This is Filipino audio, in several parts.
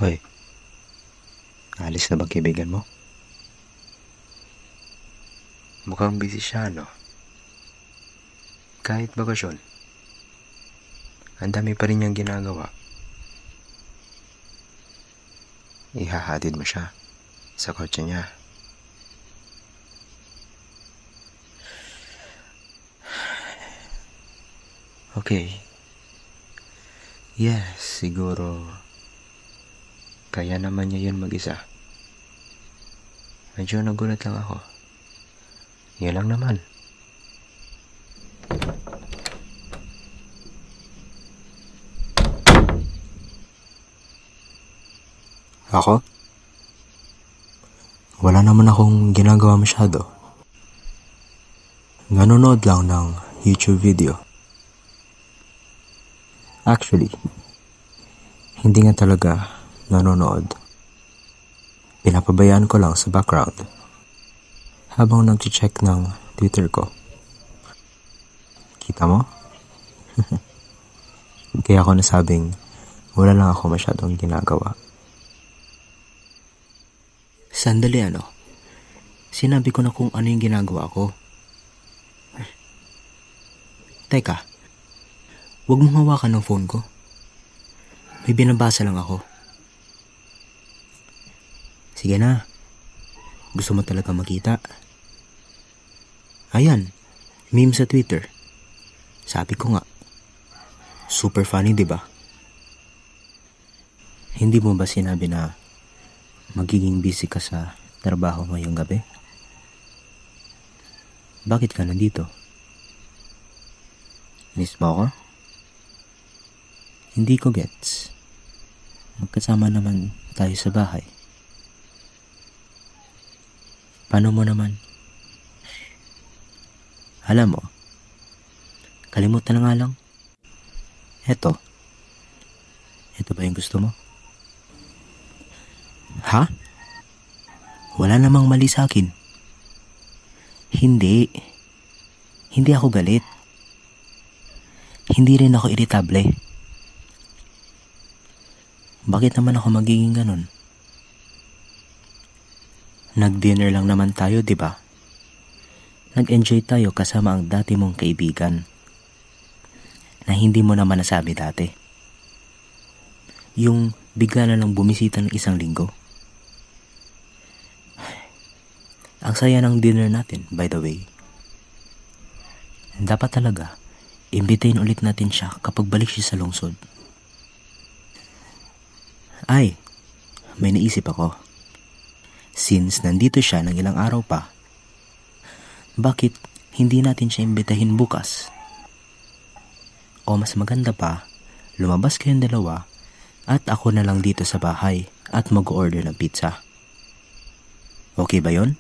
Hoy, alis na ba kaibigan mo? Mukhang busy siya, no? Kahit bakasyon, ang dami pa rin niyang ginagawa. Ihahatid mo siya sa kotse niya. Okay. Yes, siguro kaya naman niya yun mag-isa. Medyo nagulat lang ako. Yan lang naman. Ako? Wala naman akong ginagawa masyado. Nanonood lang ng YouTube video. Actually, hindi nga talaga nanonood. Pinapabayaan ko lang sa background habang nag-check ng Twitter ko. Kita mo? Kaya ako nasabing wala lang ako masyadong ginagawa. Sandali ano? Sinabi ko na kung ano yung ginagawa ko. Teka, huwag mong hawakan ng phone ko. May binabasa lang ako. Sige na. Gusto mo talaga makita? Ayan, meme sa Twitter. Sabi ko nga, super funny, diba? Hindi mo ba sinabi na magiging busy ka sa trabaho ngayong gabi? Bakit ka nandito? Miss mo ako? Hindi ko gets. Magkasama naman tayo sa bahay. Paano mo naman? Alam mo, kalimutan na nga lang. Eto ba yung gusto mo? Ha? Wala namang mali sa akin. Hindi ako galit. Hindi rin ako iritable. Bakit naman ako magiging ganun? Nag-dinner lang naman tayo, di ba? Nag-enjoy tayo kasama ang dati mong kaibigan na hindi mo naman nasabi dati. Yung bigla na lang bumisita ng isang linggo. Ang saya ng dinner natin, by the way. Dapat talaga, imbitahin ulit natin siya kapag balik siya sa lungsod. Ay, may naisip ako. Since nandito siya ng ilang araw pa, bakit hindi natin siya imbitahin bukas? O mas maganda pa, lumabas kayong dalawa at ako na lang dito sa bahay at mag-order ng pizza. Okay ba yon?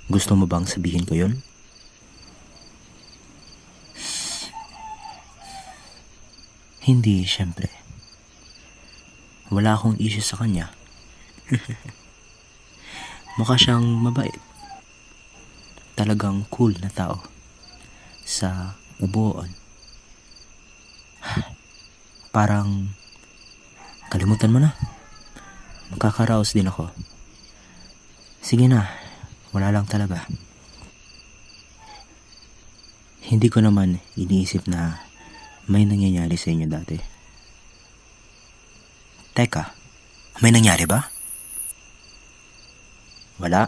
Gusto mo bang sabihin ko yon? Hindi, syempre. Wala akong issue sa kanya. Mukha siyang mabait. Talagang cool na tao. Sa ubuan. Parang kalimutan mo na. Magkakaraos din ako. Sige na, wala lang talaga. Hindi ko naman iniisip na may nangyayari sa inyo dati. Teka, may nangyari ba? Wala?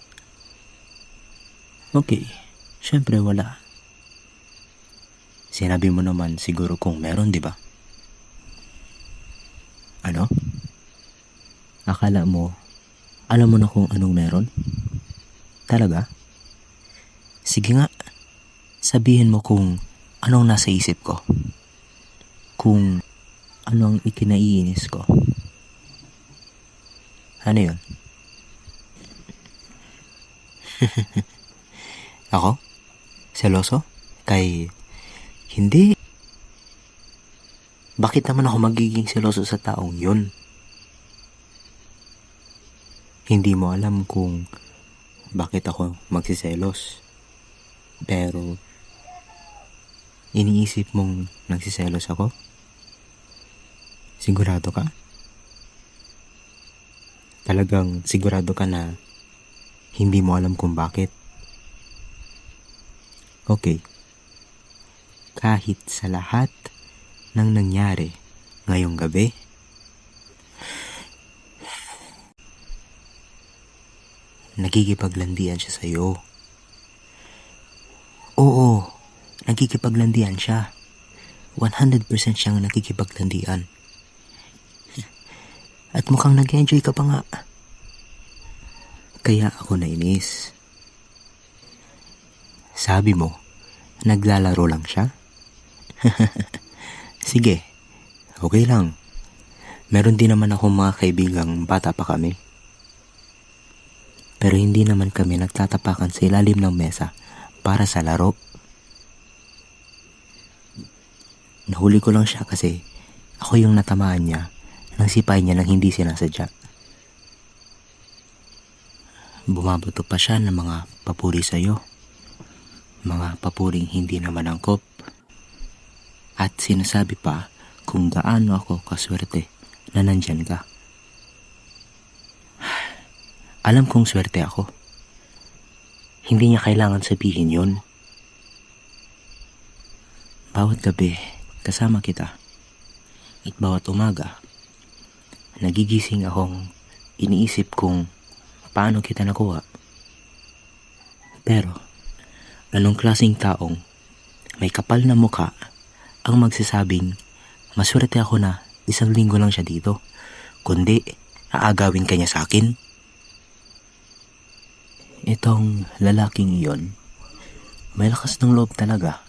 Okay, syempre wala. Sinabi mo naman siguro kung meron, di ba? Ano? Akala mo, alam mo na kung anong meron? Talaga? Sige nga, sabihin mo kung anong nasa isip ko. Kung anong ikinaiinis ko. Ano yun? Ako? Seloso? Kay... Hindi. Bakit naman ako magiging seloso sa taong yun? Hindi mo alam kung bakit ako magsiselos. Pero, iniisip mong nagsiselos ako? Sigurado ka? Talagang sigurado ka na hindi mo alam kung bakit? Okay, kahit sa lahat ng nangyari ngayong gabi, nagkikipaglandian siya sa'yo. Oo, nagkikipaglandian siya. 100% siyang nakikipaglandian. At mukhang nag-enjoy ka pa nga. Kaya ako nainis. Sabi mo, naglalaro lang siya? Sige, okay lang. Meron din naman akong mga kaibigang bata pa kami. Pero hindi naman kami nagtatapakan sa ilalim ng mesa para sa laro. Nahuli ko lang siya kasi ako yung natamaan niya nang sipain niya nang hindi sinasadya. Bumabato pa siya ng mga papuri sa'yo. Mga papuring hindi naman angkop. At sinasabi pa kung gaano ako kaswerte na nandyan ka. Alam kong swerte ako. Hindi niya kailangan sabihin yun. Bawat gabi, kasama kita. At bawat umaga, nagigising akong iniisip kung paano kita nakuha. Pero, anong klaseng taong may kapal na mukha ang magsasabing maswerte ako na 1 linggo lang siya dito, kundi aagawin ka niya sa akin? Itong lalaking iyon, may lakas ng loob talaga.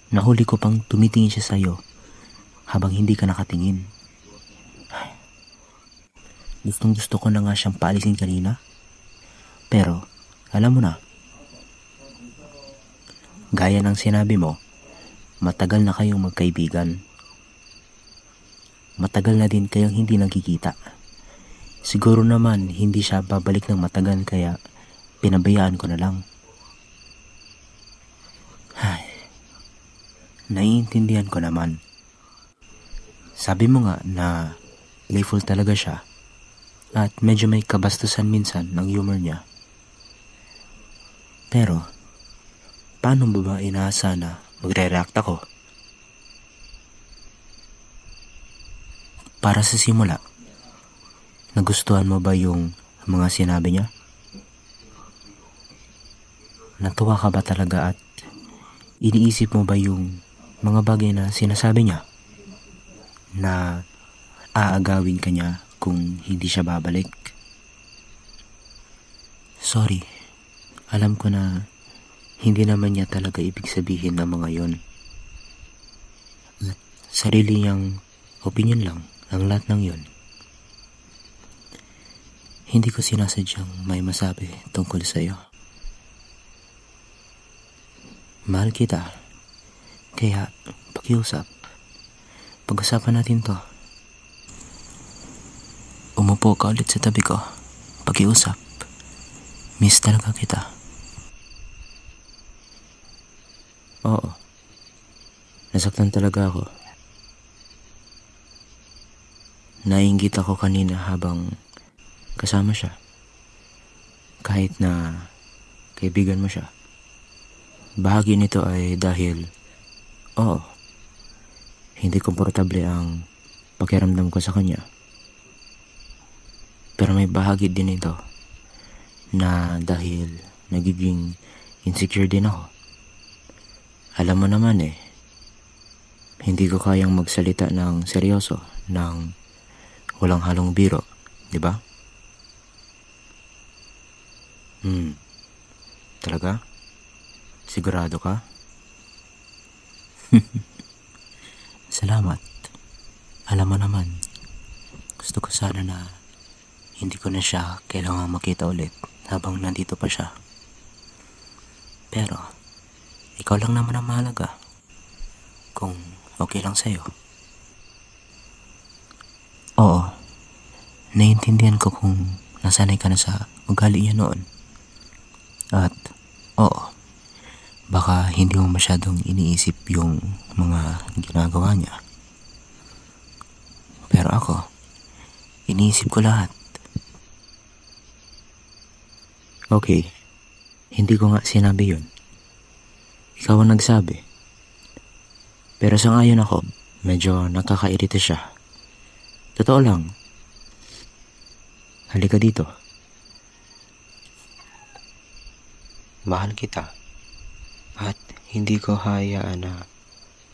Nahuli ko pang tumitingin siya sa'yo habang hindi ka nakatingin. Gustong gusto ko na nga siyang paalisin kanina. Pero, alam mo na, gaya ng sinabi mo, matagal na kayong magkaibigan. Matagal na din kayong hindi nagkikita. Siguro naman hindi siya babalik ng matagal kaya pinabayaan ko na lang. Ay, naiintindihan ko naman. Sabi mo nga na playful talaga siya at medyo may kabastusan minsan ng humor niya. Pero, paano ba ba inaasa na magre-react ako? Para sa simula, nagustuhan mo ba yung mga sinabi niya? Natuwa ka ba talaga at iniisip mo ba yung mga bagay na sinasabi niya? Na aagawin ka niya kung hindi siya babalik? Sorry, alam ko na hindi naman niya talaga ibig sabihin ng mga yon. At sarili niyang opinion lang ang lahat ng yon. Hindi ko sinasadyang may masabi tungkol sa'yo. Mahal kita, kaya pakiusap. Pag-usapan natin to. Umupo ka ulit sa tabi ko. Pakiusap. Miss talaga kita. Oo. Nasaktan talaga ako. Nainggit ako kanina habang kasama siya. Kahit na kaibigan mo siya. Bahagi nito ay dahil, hindi komportable ang pakiramdam ko sa kanya. Pero may bahagi din ito na dahil nagiging insecure din ako. Alam mo naman hindi ko kayang magsalita ng seryoso ng walang halong biro, di ba? Talaga? Sigurado ka? Salamat. Alam mo naman, gusto ko sana na hindi ko na siya kailangang makita ulit habang nandito pa siya. Pero, ikaw lang naman ang mahalaga. Kung okay lang sa'yo. Oo, naiintindihan ko kung nasanay ka na sa ugali niya noon. At, baka hindi mo masyadong iniisip yung mga ginagawa niya. Pero ako, Iniisip ko lahat. Okay, hindi ko nga sinabi yun. Ikaw ang nagsabi. Pero sangayon ako, medyo nakakairita siya. Totoo lang. Halika dito. Mahal kita. At hindi ko hayaan na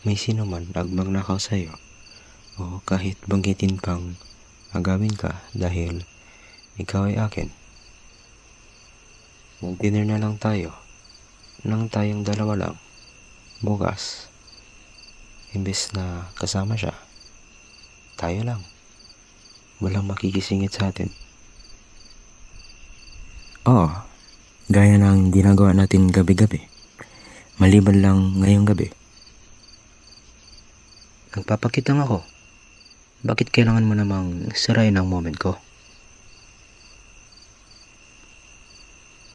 may sino man ang magnakaw sa'yo o kahit banggitin pang agawin ka dahil ikaw ay akin. Mag-dinner na lang tayo. Nang tayong dalawa lang. Bukas. Imbes na kasama siya. Tayo lang. Walang makikisingit sa atin. Oo. Gaya ng ginagawa natin gabi-gabi. Maliban lang ngayong gabi. Nagpapakitang ako. Bakit kailangan mo namang sirain ang moment ko?